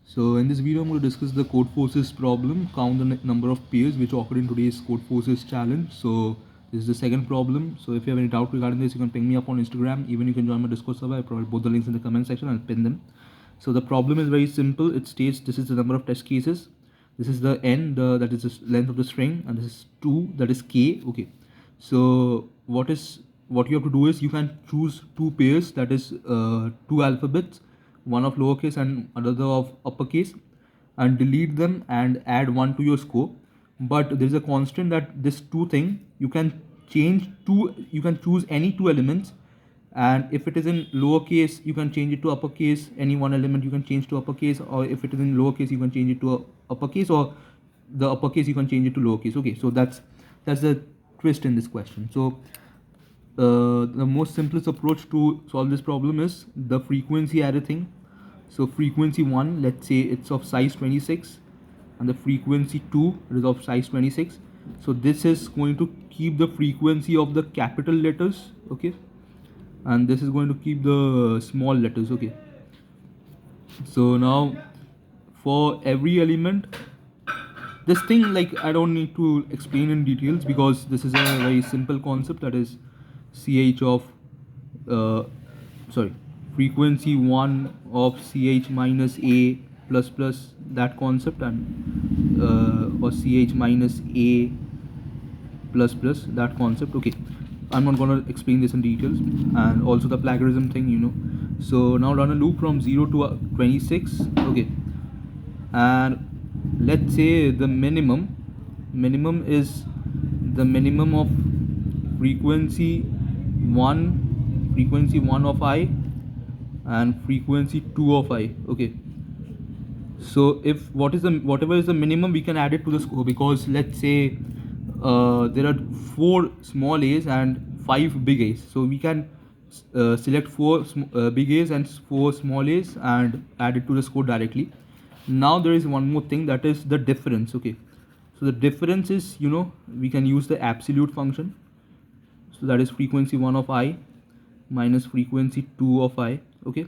So in this video, I'm going to discuss the Codeforces problem, count the number of pairs which occurred in today's Codeforces challenge. So this is the second problem. So if you have any doubt regarding this, you can ping me up on Instagram. Even you can join my Discord server. I provide both the links in the comment section. I'll pin them. So the problem is very simple. It states this is the number of test cases. This is the n, that is the length of the string, and this is 2, that is k. Okay. So what you have to do is you can choose two pairs, that is two alphabets, one of lowercase and another of uppercase, and delete them and add one to your score. But there is a constant that this two thing you can you can choose any two elements, and if it is in lowercase you can change it to uppercase. Any one element you can change to uppercase, or if it is in lowercase you can change it to uppercase, or the uppercase you can change it to lowercase. Okay, so that's the twist in this question. So the most simplest approach to solve this problem is the frequency array thing. So frequency 1, let's say it's of size 26, and the frequency 2 is of size 26. So this is going to keep the frequency of the capital letters, okay, and this is going to keep the small letters. Okay, so now for every element, this thing, like, I don't need to explain in details because this is a very simple concept, that is ch of sorry, frequency 1 of ch minus a plus plus, that concept, and or ch minus a plus plus, that concept. Okay, I'm not gonna explain this in details, and also the plagiarism thing, you know. So now run a loop from 0 to 26. Okay, and let's say the minimum is the minimum of frequency 1 of I and frequency 2 of I. Okay, so if whatever is the minimum, we can add it to the score, because let's say there are 4 small a's and 5 big a's, so we can select 4 big a's and 4 small a's and add it to the score directly. Now there is one more thing, that is the difference. Okay, so the difference is, you know, we can use the absolute function. So that is frequency 1 of I minus frequency 2 of I. Okay,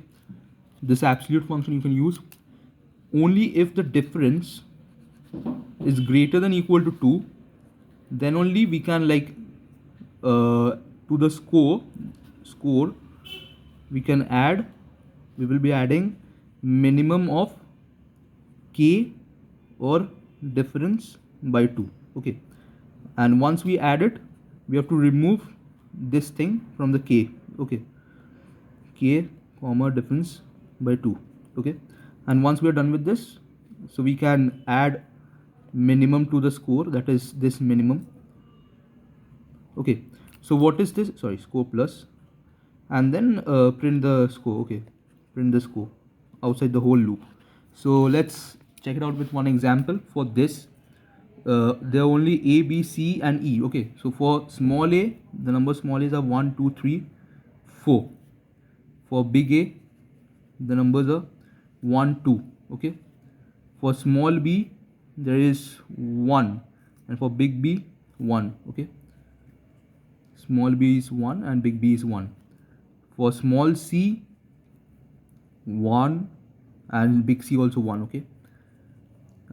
this absolute function you can use only if the difference is greater than equal to 2, then only we can, like, to the score we will be adding minimum of k or difference by 2. Okay, and once we add it, we have to remove this thing from the k. Okay, k comma difference by 2. Okay, and once we are done with this, so we can add minimum to the score, that is this minimum. Okay, so what is this? Sorry, score plus, and then print the score. Okay, print the score outside the whole loop. So let's check it out with one example. For this, there are only a, b, c and e. Okay, so for small a, the number small a's are 1 2 3 4. For big a, the numbers are 1 2. Okay, for small b there is 1, and for big B 1. Okay, small b is 1 and big B is 1. For small c 1 and big C also 1. Okay,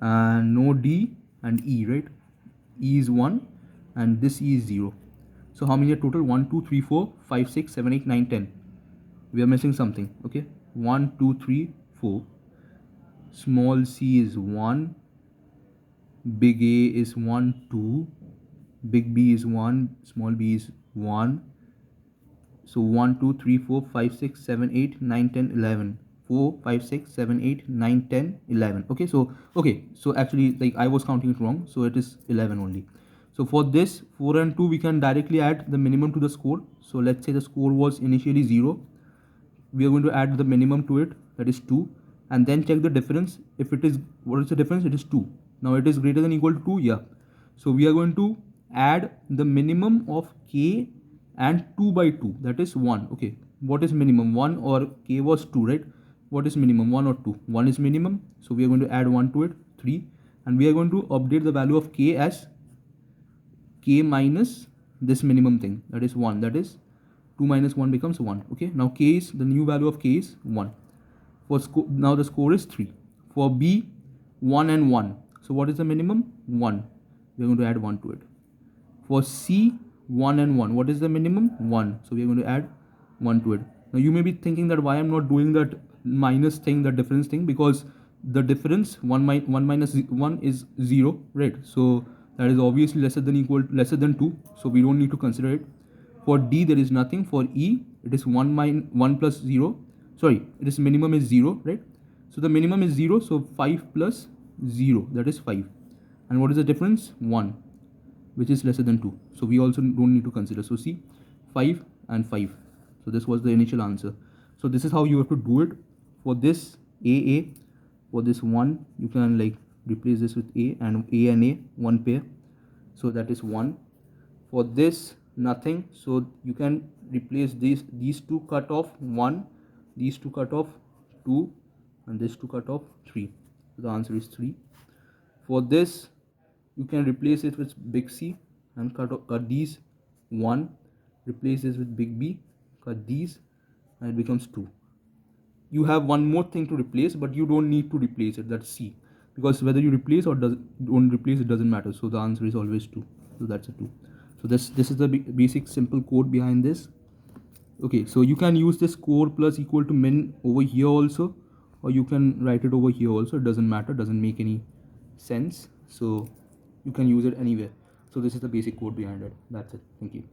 and no D and E, right? E is 1 and this E is 0. So how many are total? 1 2 3 4 5 6 7 8 9 10. We are missing something. Okay, 1 2 3 4. Small c is 1, big A is 1 2, big B is 1, small b is 1. So 1 2 3 4 5 6 7 8 9 10 11. 4 5 6 7 8 9 10 11. Okay, so actually, like, I was counting it wrong, so it is 11 only. So for this 4 and 2, we can directly add the minimum to the score. So let's say the score was initially 0. We are going to add the minimum to it, that is 2, and then check the difference. If it is, what is the difference? It is 2. Now it is greater than equal to 2. Yeah, so we are going to add the minimum of k and 2 by 2, that is 1. Okay, what is minimum? 1, or k was 2, right? What is minimum? 1 or 2? 1 is minimum, so we are going to add 1 to it, 3, and we are going to update the value of k as k minus this minimum thing, that is 1. That is 2 minus 1 becomes 1. Okay, now k is, the new value of k is 1. For now the score is 3. For B, 1 and 1. So what is the minimum? 1. We're going to add 1 to it. For C, 1 and 1. What is the minimum? 1. So we're going to add 1 to it. Now you may be thinking that why I'm not doing that minus thing, the difference thing, because the difference 1 minus 1 is 0, right? So that is obviously lesser than 2. So we don't need to consider it. For D, there is nothing. For E, it is 1 plus 0. Sorry, it is minimum is 0, right? So the minimum is 0. So 5 plus 0, that is 5. And what is the difference? 1, which is lesser than 2. So we also don't need to consider. So see, 5 and 5. So this was the initial answer. So this is how you have to do it. For this AA, for this 1, you can like replace this with A and A, 1 pair. So that is 1. For this, nothing. So you can replace these two cut off 1, these two cut off 2, and this two cut off 3. So the answer is 3. For this, you can replace it with big C and cut these 1, replace this with big B, cut these, and it becomes 2. You have one more thing to replace, but you don't need to replace it, that's C, because whether you replace or don't replace, it doesn't matter. So the answer is always 2. So that's a 2. So this is the basic simple code behind this. Okay, so you can use this core plus equal to min over here also, or you can write it over here also. It doesn't matter, doesn't make any sense. So you can use it anywhere. So this is the basic code behind it. That's it. Thank you.